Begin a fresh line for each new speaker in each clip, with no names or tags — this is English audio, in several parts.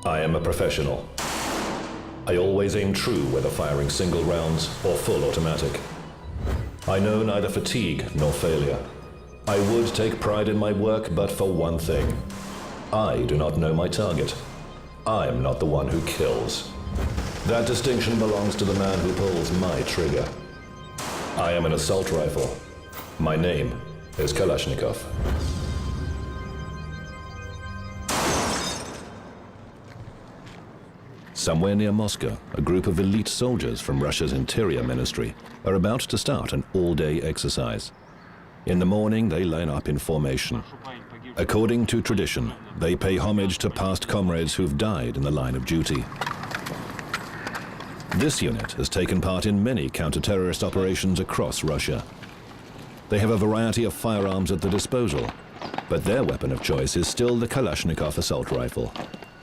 I am a professional. I always aim true whether firing single rounds or full automatic. I know neither fatigue nor failure. I would take pride in my work, but for one thing. I do not know my target. I am not the one who kills. That distinction belongs to the man who pulls my trigger. I am an assault rifle. My name is Kalashnikov. Somewhere near Moscow, a group of elite soldiers from Russia's Interior Ministry are about to start an all-day exercise. In the morning, they line up in formation. According to tradition, they pay homage to past comrades who've died in the line of duty. This unit has taken part in many counter-terrorist operations across Russia. They have a variety of firearms at their disposal, but their weapon of choice is still the Kalashnikov assault rifle.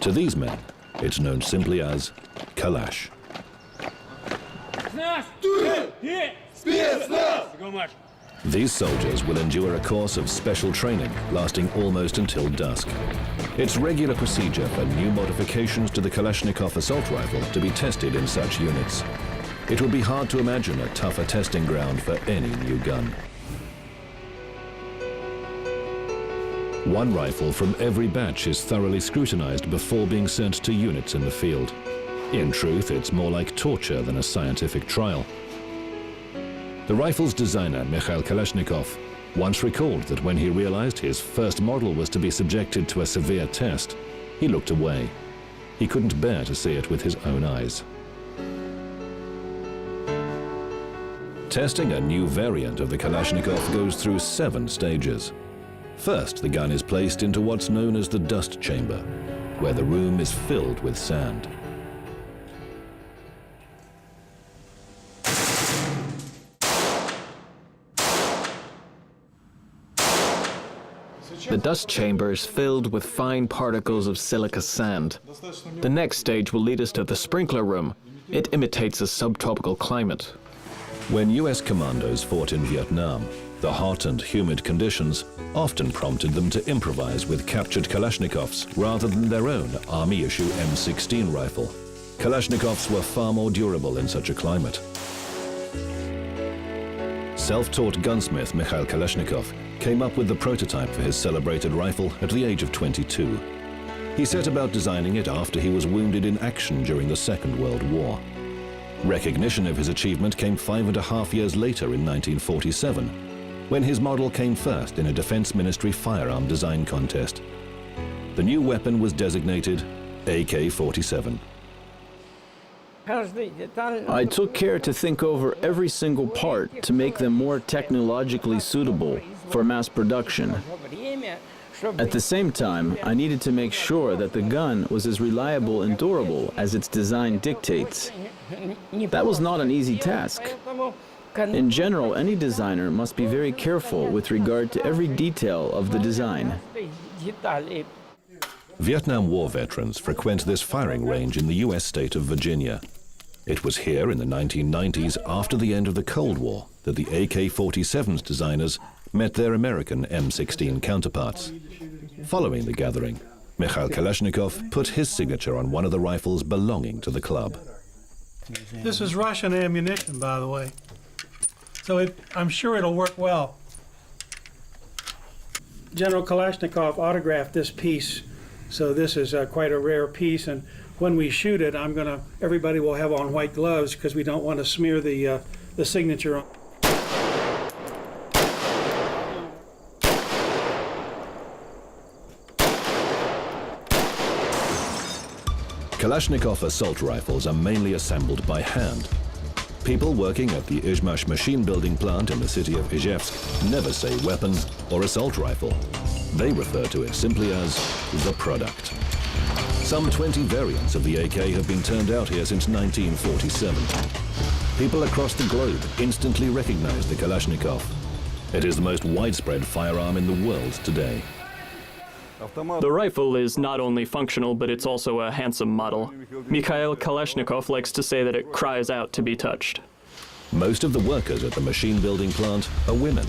To these men, it's known simply as Kalash. These soldiers will endure a course of special training lasting almost until dusk. It's regular procedure for new modifications to the Kalashnikov assault rifle to be tested in such units. It would be hard to imagine a tougher testing ground for any new gun. One rifle from every batch is thoroughly scrutinized before being sent to units in the field. In truth, it's more like torture than a scientific trial. The rifle's designer, Mikhail Kalashnikov, once recalled that when he realized his first model was to be subjected to a severe test, he looked away. He couldn't bear to see it with his own eyes. Testing a new variant of the Kalashnikov goes through 7 stages. First, the gun is placed into what's known as the dust chamber, where the room is filled with sand.
The dust chamber is filled with fine particles of silica sand. The next stage will lead us to the sprinkler room. It imitates a subtropical climate.
When US commandos fought in Vietnam, the hot and humid conditions often prompted them to improvise with captured Kalashnikovs rather than their own Army-issue M16 rifle. Kalashnikovs were far more durable in such a climate. Self-taught gunsmith Mikhail Kalashnikov came up with the prototype for his celebrated rifle at the age of 22. He set about designing it after he was wounded in action during the Second World War. Recognition of his achievement came 5.5 years later in 1947, when his model came first in a Defense Ministry firearm design contest. The new weapon was designated AK-47.
I took care to think over every single part to make them more technologically suitable for mass production. At the same time, I needed to make sure that the gun was as reliable and durable as its design dictates. That was not an easy task. In general, any designer must be very careful with regard to every detail of the design.
Vietnam War veterans frequent this firing range in the US state of Virginia. It was here in the 1990s, after the end of the Cold War, that the AK-47's designers met their American M16 counterparts. Following the gathering, Mikhail Kalashnikov put his signature on one of the rifles belonging to the club.
This is Russian ammunition, by the way, so I'm sure it'll work well. General Kalashnikov autographed this piece, so this is quite a rare piece, and when we shoot it, everybody will have on white gloves because we don't want to smear the signature on.
Kalashnikov assault rifles are mainly assembled by hand. People working at the Izhmash machine building plant in the city of Izhevsk never say weapon or assault rifle. They refer to it simply as the product. Some 20 variants of the AK have been turned out here since 1947. People across the globe instantly recognize the Kalashnikov. It is the most widespread firearm in the world today.
The rifle is not only functional, but it's also a handsome model. Mikhail Kalashnikov likes to say that it cries out to be touched.
Most of the workers at the machine building plant are women.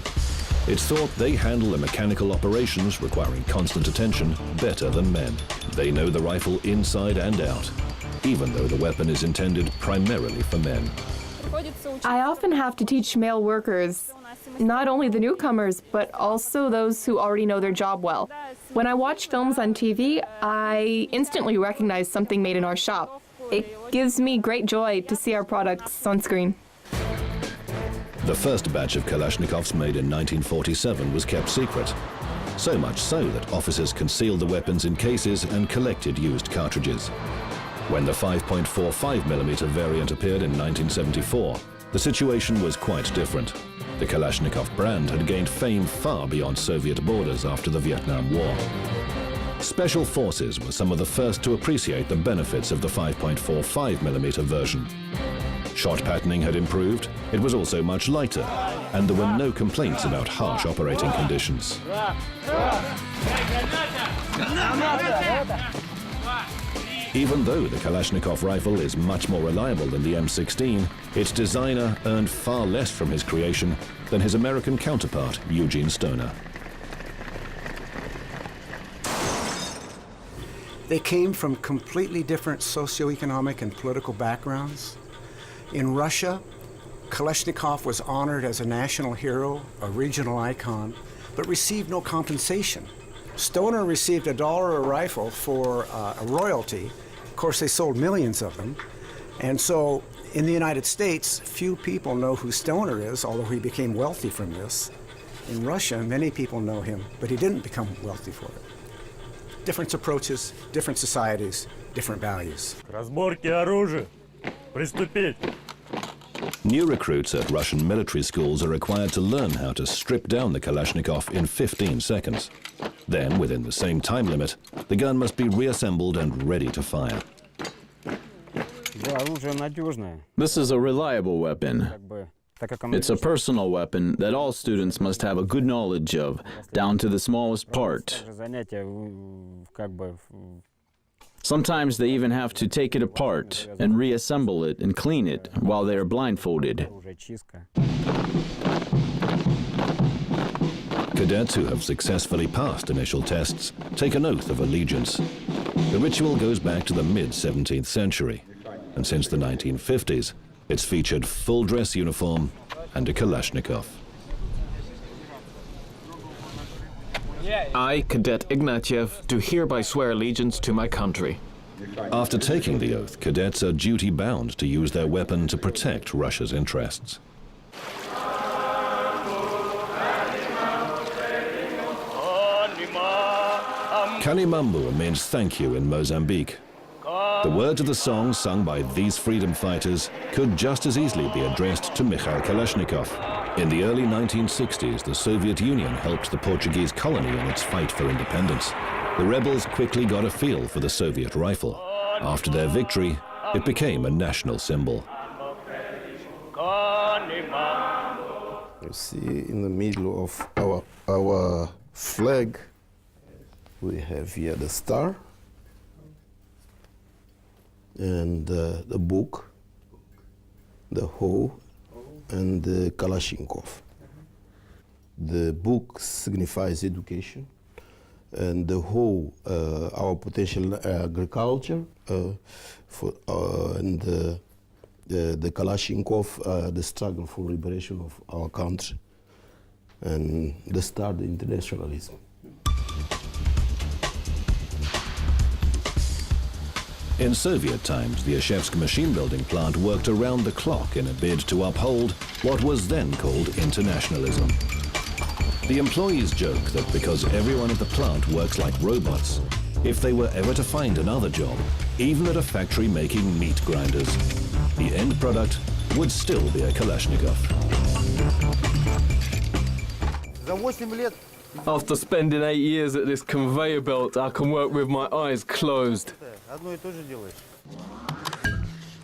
It's thought they handle the mechanical operations requiring constant attention better than men. They know the rifle inside and out, even though the weapon is intended primarily for men.
I often have to teach male workers, not only the newcomers, but also those who already know their job well. When I watch films on TV, I instantly recognize something made in our shop. It gives me great joy to see our products on screen.
The first batch of Kalashnikovs made in 1947 was kept secret, so much so that officers concealed the weapons in cases and collected used cartridges. When the 5.45mm variant appeared in 1974, the situation was quite different. The Kalashnikov brand had gained fame far beyond Soviet borders after the Vietnam War. Special forces were some of the first to appreciate the benefits of the 5.45mm version. Shot patterning had improved, it was also much lighter, and there were no complaints about harsh operating conditions. Even though the Kalashnikov rifle is much more reliable than the M16, its designer earned far less from his creation than his American counterpart, Eugene Stoner.
They came from completely different socioeconomic and political backgrounds. In Russia, Kalashnikov was honored as a national hero, a regional icon, but received no compensation. Stoner received $1 a rifle for a royalty. Of course, they sold millions of them. And so in the United States, few people know who Stoner is, although he became wealthy from this. In Russia, many people know him, but he didn't become wealthy for it. Different approaches, different societies, different values.
Разборки оружия. Приступить.
New recruits at Russian military schools are required to learn how to strip down the Kalashnikov in 15 seconds. Then, within the same time limit, the gun must be reassembled and ready to fire.
This is a reliable weapon. It's a personal weapon that all students must have a good knowledge of, down to the smallest part. Sometimes they even have to take it apart and reassemble it and clean it while they are blindfolded.
Cadets who have successfully passed initial tests take an oath of allegiance. The ritual goes back to the mid-17th century, and since the 1950s, it's featured full dress uniform and a Kalashnikov.
I, Cadet Ignatiev, do hereby swear allegiance to my country.
After taking the oath, cadets are duty-bound to use their weapon to protect Russia's interests. Kalimambu means thank you in Mozambique. The words of the song sung by these freedom fighters could just as easily be addressed to Mikhail Kalashnikov. In the early 1960s, the Soviet Union helped the Portuguese colony in its fight for independence. The rebels quickly got a feel for the Soviet rifle. After their victory, it became a national symbol.
You see, in the middle of our flag, we have here the star and the book, the hoe, and the Kalashnikov. The book signifies education, and the hoe, our potential agriculture, and the Kalashnikov, the struggle for liberation of our country, and the star, the internationalism.
In Soviet times, the Ishevsk machine building plant worked around the clock in a bid to uphold what was then called internationalism. The employees joke that because everyone at the plant works like robots, if they were ever to find another job, even at a factory making meat grinders, the end product would still be a Kalashnikov.
After spending 8 years at this conveyor belt, I can work with my eyes closed.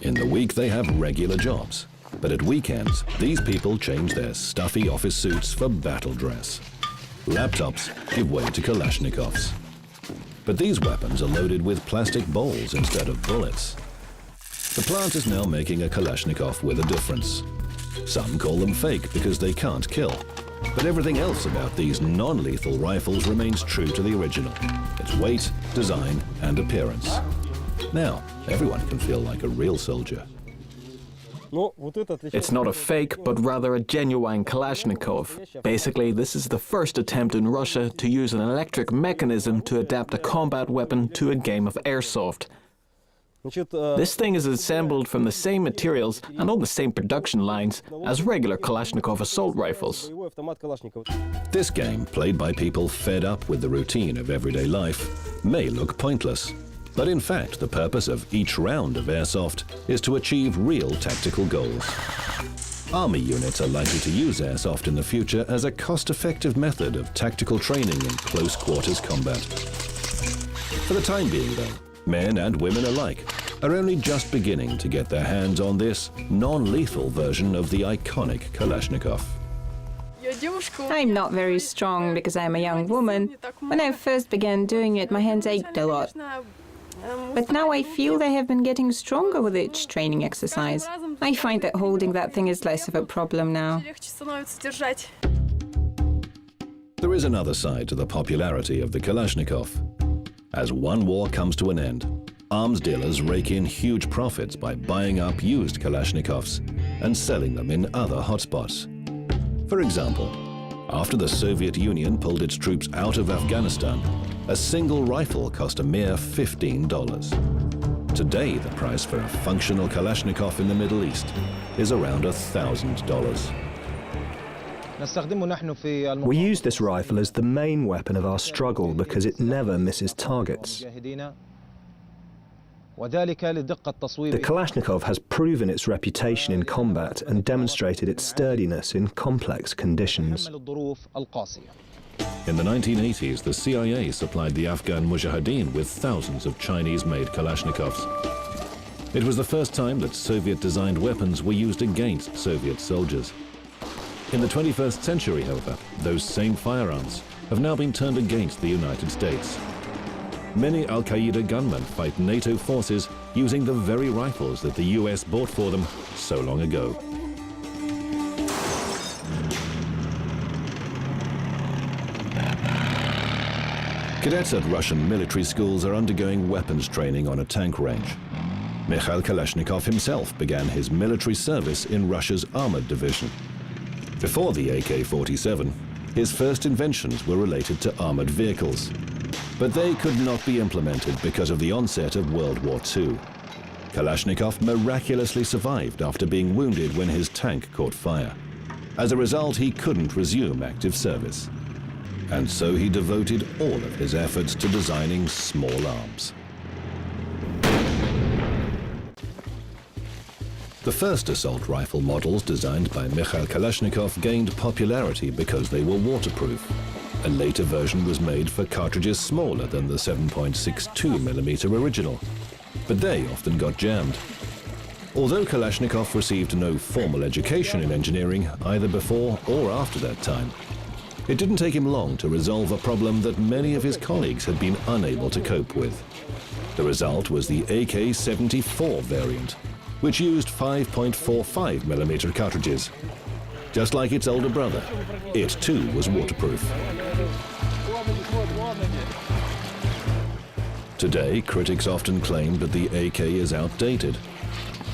In the week, they have regular jobs. But at weekends, these people change their stuffy office suits for battle dress. Laptops give way to Kalashnikovs. But these weapons are loaded with plastic bowls instead of bullets. The plant is now making a Kalashnikov with a difference. Some call them fake because they can't kill. But everything else about these non-lethal rifles remains true to the original. Its weight, design, and appearance. Now, everyone can feel like a real soldier.
It's not a fake, but rather a genuine Kalashnikov. Basically, this is the first attempt in Russia to use an electric mechanism to adapt a combat weapon to a game of airsoft. This thing is assembled from the same materials and on the same production lines as regular Kalashnikov assault rifles.
This game, played by people fed up with the routine of everyday life, may look pointless. But in fact, the purpose of each round of airsoft is to achieve real tactical goals. Army units are likely to use airsoft in the future as a cost-effective method of tactical training in close quarters combat. For the time being, though, men and women alike are only just beginning to get their hands on this non-lethal version of the iconic Kalashnikov.
I'm not very strong because I'm a young woman. When I first began doing it, my hands ached a lot. But now I feel they have been getting stronger with each training exercise. I find that holding that thing is less of a problem now.
There is another side to the popularity of the Kalashnikov. As one war comes to an end, arms dealers rake in huge profits by buying up used Kalashnikovs and selling them in other hotspots. For example, after the Soviet Union pulled its troops out of Afghanistan, a single rifle cost a mere $15. Today, the price for a functional Kalashnikov in the Middle East is around $1,000.
We use this rifle as the main weapon of our struggle because it never misses targets. The Kalashnikov has proven its reputation in combat and demonstrated its sturdiness in complex conditions.
In the 1980s, the CIA supplied the Afghan Mujahideen with thousands of Chinese-made Kalashnikovs. It was the first time that Soviet-designed weapons were used against Soviet soldiers. In the 21st century, however, those same firearms have now been turned against the United States. Many Al-Qaeda gunmen fight NATO forces using the very rifles that the US bought for them so long ago. Cadets at Russian military schools are undergoing weapons training on a tank range. Mikhail Kalashnikov himself began his military service in Russia's armored division. Before the AK-47, his first inventions were related to armored vehicles. But they could not be implemented because of the onset of World War II. Kalashnikov miraculously survived after being wounded when his tank caught fire. As a result, he couldn't resume active service. And so he devoted all of his efforts to designing small arms. The first assault rifle models designed by Mikhail Kalashnikov gained popularity because they were waterproof. A later version was made for cartridges smaller than the 7.62mm original, but they often got jammed. Although Kalashnikov received no formal education in engineering either before or after that time, it didn't take him long to resolve a problem that many of his colleagues had been unable to cope with. The result was the AK-74 variant, which used 5.45mm cartridges. Just like its older brother, it too was waterproof. Today, critics often claim that the AK is outdated,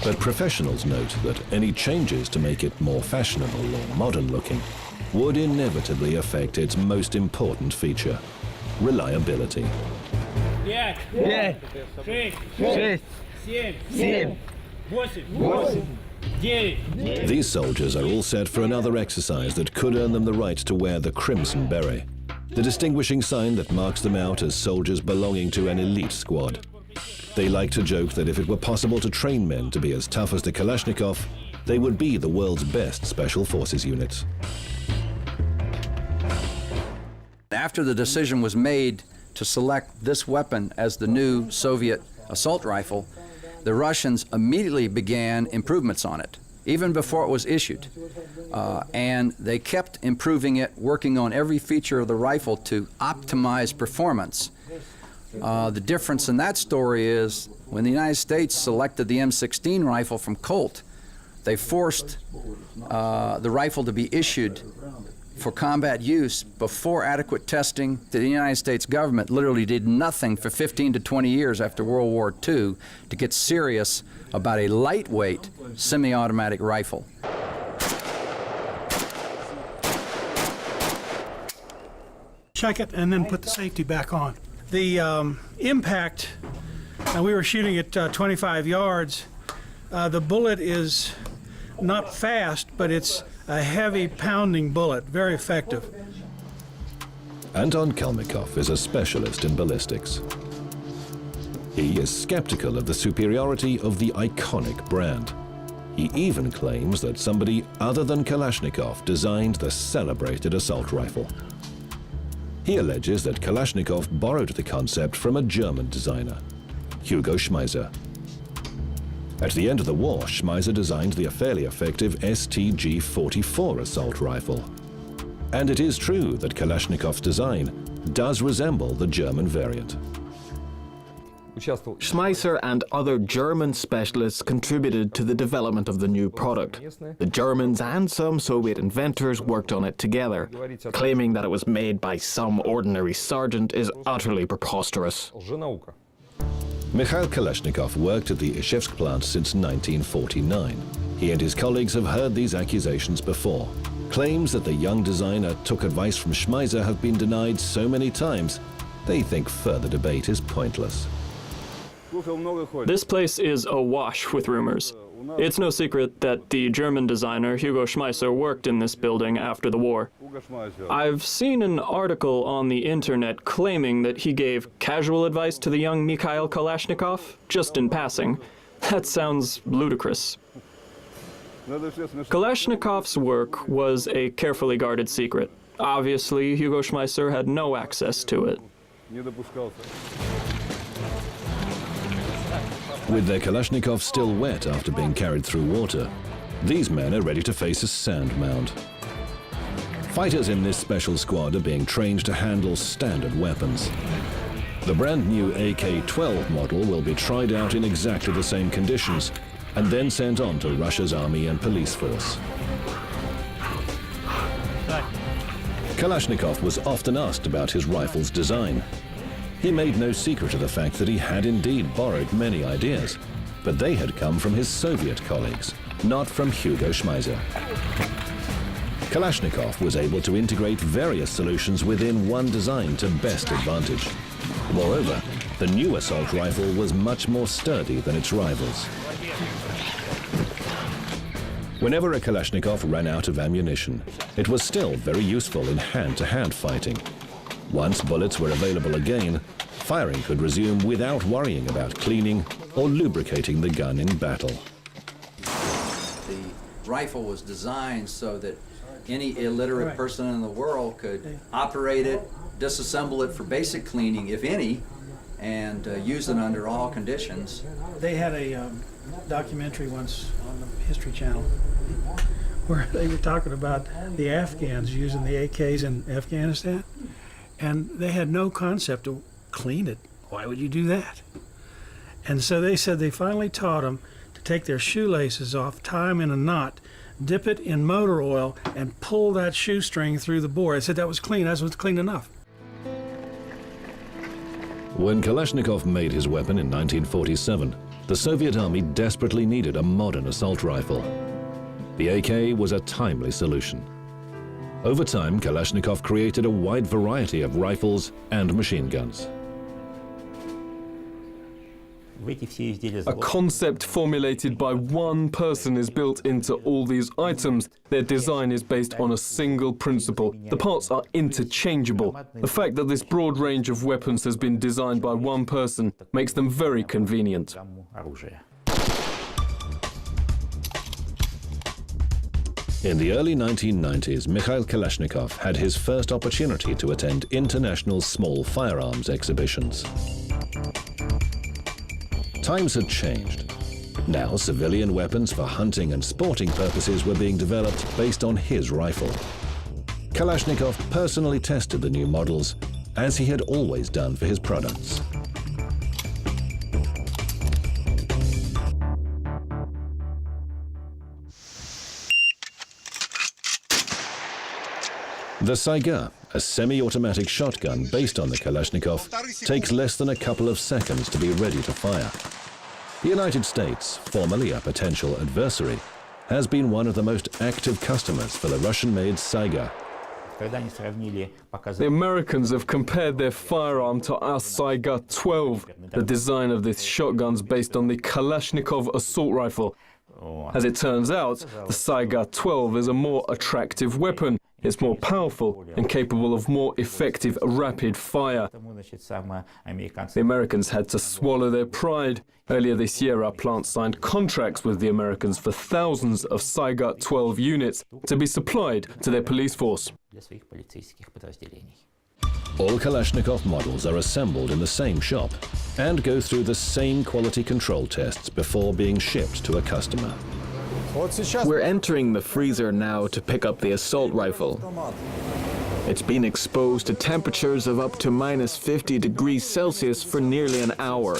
but professionals note that any changes to make it more fashionable or modern-looking would inevitably affect its most important feature, reliability. These soldiers are all set for another exercise that could earn them the right to wear the Crimson Beret, the distinguishing sign that marks them out as soldiers belonging to an elite squad. They like to joke that if it were possible to train men to be as tough as the Kalashnikov, they would be the world's best special forces units.
After the decision was made to select this weapon as the new Soviet assault rifle, the Russians immediately began improvements on it, even before it was issued. And they kept improving it, working on every feature of the rifle to optimize performance. The difference in that story is when the United States selected the M16 rifle from Colt, they forced the rifle to be issued for combat use before adequate testing. The United States government literally did nothing for 15 to 20 years after World War II to get serious about a lightweight semi-automatic rifle.
Check it and then put the safety back on. The impact, we were shooting at 25 yards. The bullet is not fast, but it's a heavy pounding bullet, very effective.
Anton Kalashnikov is a specialist in ballistics. He is skeptical of the superiority of the iconic brand. He even claims that somebody other than Kalashnikov designed the celebrated assault rifle. He alleges that Kalashnikov borrowed the concept from a German designer, Hugo Schmeisser. At the end of the war, Schmeisser designed the fairly effective STG-44 assault rifle. And it is true that Kalashnikov's design does resemble the German variant.
Schmeisser and other German specialists contributed to the development of the new product. The Germans and some Soviet inventors worked on it together. Claiming that it was made by some ordinary sergeant is utterly preposterous.
Mikhail Kalashnikov worked at the Ishevsk plant since 1949. He and his colleagues have heard these accusations before. Claims that the young designer took advice from Schmeisser have been denied so many times, they think further debate is pointless.
This place is awash with rumors. It's no secret that the German designer Hugo Schmeisser worked in this building after the war. I've seen an article on the internet claiming that he gave casual advice to the young Mikhail Kalashnikov, just in passing. That sounds ludicrous. Kalashnikov's work was a carefully guarded secret. Obviously, Hugo Schmeisser had no access to it.
With their Kalashnikovs still wet after being carried through water, these men are ready to face a sand mound. Fighters in this special squad are being trained to handle standard weapons. The brand new AK-12 model will be tried out in exactly the same conditions and then sent on to Russia's army and police force. Kalashnikov was often asked about his rifle's design. He made no secret of the fact that he had indeed borrowed many ideas, but they had come from his Soviet colleagues, not from Hugo Schmeisser. Kalashnikov was able to integrate various solutions within one design to best advantage. Moreover, the new assault rifle was much more sturdy than its rivals. Whenever a Kalashnikov ran out of ammunition, it was still very useful in hand-to-hand fighting. Once bullets were available again, firing could resume without worrying about cleaning or lubricating the gun in battle.
The rifle was designed so that any illiterate person in the world could operate it, disassemble it for basic cleaning, if any, and use it under all conditions.
They had a documentary once on the History Channel where they were talking about the Afghans using the AKs in Afghanistan. And they had no concept to clean it. Why would you do that? And so they said they finally taught them to take their shoelaces off, tie them in a knot, dip it in motor oil, and pull that shoestring through the bore. They said that was clean. That was clean enough.
When Kalashnikov made his weapon in 1947, the Soviet army desperately needed a modern assault rifle. The AK was a timely solution. Over time, Kalashnikov created a wide variety of rifles and machine guns.
A concept formulated by one person is built into all these items. Their design is based on a single principle. The parts are interchangeable. The fact that this broad range of weapons has been designed by one person makes them very convenient.
In the early 1990s, Mikhail Kalashnikov had his first opportunity to attend international small firearms exhibitions. Times had changed. Now, civilian weapons for hunting and sporting purposes were being developed based on his rifle. Kalashnikov personally tested the new models, as he had always done for his products. The Saiga, a semi-automatic shotgun based on the Kalashnikov, takes less than a couple of seconds to be ready to fire. The United States, formerly a potential adversary, has been one of the most active customers for the Russian-made Saiga.
The Americans have compared their firearm to our Saiga 12. The design of this shotgun's based on the Kalashnikov assault rifle. As it turns out, the Saiga 12 is a more attractive weapon. It's more powerful and capable of more effective rapid fire. The Americans had to swallow their pride. Earlier this year, our plant signed contracts with the Americans for thousands of Saiga 12 units to be supplied to their police force.
All Kalashnikov models are assembled in the same shop and go through the same quality control tests before being shipped to a customer.
We're entering the freezer now to pick up the assault rifle. It's been exposed to temperatures of up to minus 50 degrees Celsius for nearly an hour.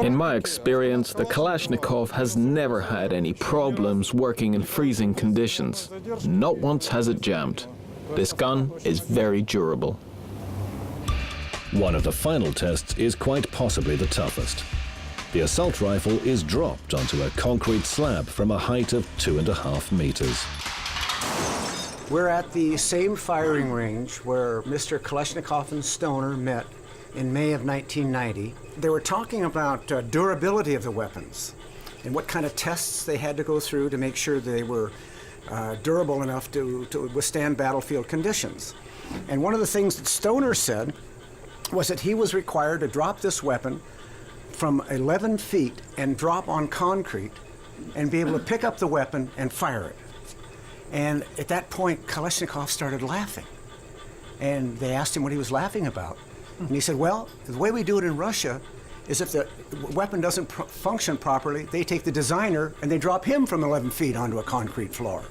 In my experience, the Kalashnikov has never had any problems working in freezing conditions. Not once has it jammed. This gun is very durable.
One of the final tests is quite possibly the toughest. The assault rifle is dropped onto a concrete slab from a height of 2.5 meters.
We're at the same firing range where Mr. Kalashnikov and Stoner met in May of 1990. They were talking about durability of the weapons and what kind of tests they had to go through to make sure they were durable enough to withstand battlefield conditions. And one of the things that Stoner said was that he was required to drop this weapon from 11 feet and drop on concrete and be able to pick up the weapon and fire it. And at that point, Kalashnikov started laughing. And they asked him what he was laughing about. And he said, well, the way we do it in Russia is if the weapon doesn't function properly, they take the designer and they drop him from 11 feet onto a concrete floor.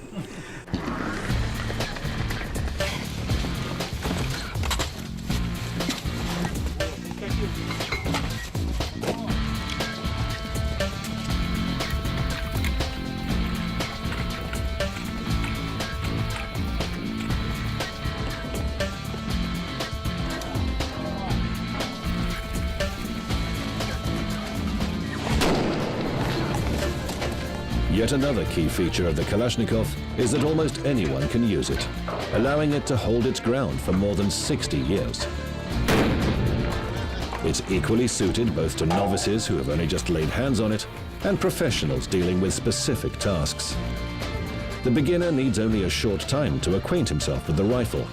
Yet another key feature of the Kalashnikov is that almost anyone can use it, allowing it to hold its ground for more than 60 years. It's equally suited both to novices who have only just laid hands on it and professionals dealing with specific tasks. The beginner needs only a short time to acquaint himself with the rifle.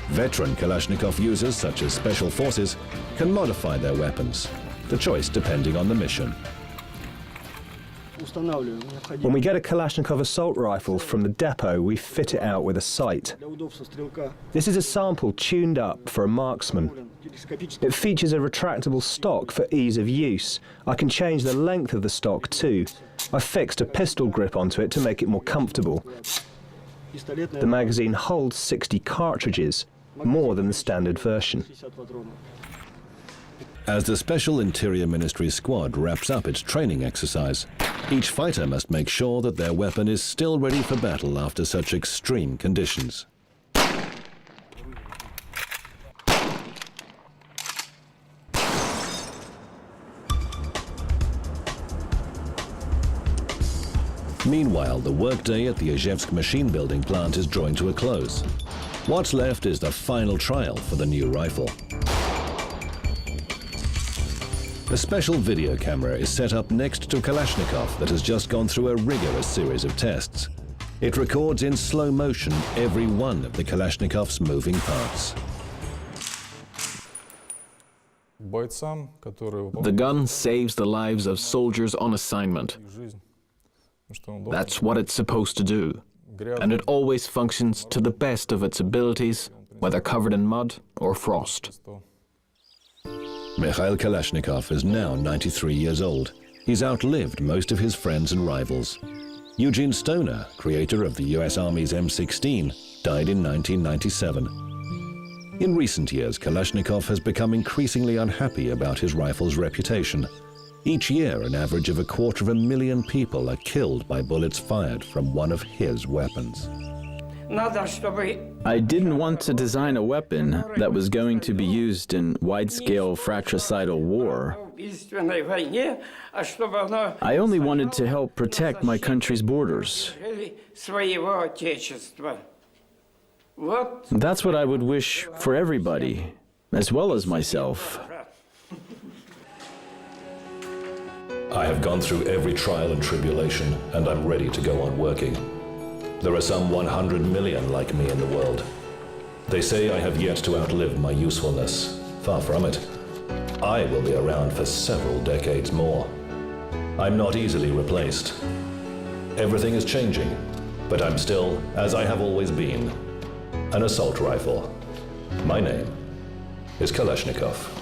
Veteran Kalashnikov users, such as special forces, can modify their weapons, the choice depending on the mission.
When we get a Kalashnikov assault rifle from the depot, we fit it out with a sight. This is a sample tuned up for a marksman. It features a retractable stock for ease of use. I can change the length of the stock too. I fixed a pistol grip onto it to make it more comfortable. The magazine holds 60 cartridges, more than the standard version.
As the Special Interior Ministry squad wraps up its training exercise, each fighter must make sure that their weapon is still ready for battle after such extreme conditions. Meanwhile, the workday at the Izhevsk machine building plant is drawing to a close. What's left is the final trial for the new rifle. A special video camera is set up next to Kalashnikov that has just gone through a rigorous series of tests. It records in slow motion every one of the Kalashnikov's moving parts.
The gun saves the lives of soldiers on assignment. That's what it's supposed to do. And it always functions to the best of its abilities, whether covered in mud or frost.
Mikhail Kalashnikov is now 93 years old. He's outlived most of his friends and rivals. Eugene Stoner, creator of the US Army's M16, died in 1997. In recent years, Kalashnikov has become increasingly unhappy about his rifle's reputation. Each year, an average of 250,000 people are killed by bullets fired from one of his weapons.
I didn't want to design a weapon that was going to be used in wide-scale fratricidal war. I only wanted to help protect my country's borders. That's what I would wish for everybody, as well as myself.
I have gone through every trial and tribulation, and I'm ready to go on working. There are some 100 million like me in the world. They say I have yet to outlive my usefulness. Far from it. I will be around for several decades more. I'm not easily replaced. Everything is changing, but I'm still, as I have always been, an assault rifle. My name is Kalashnikov.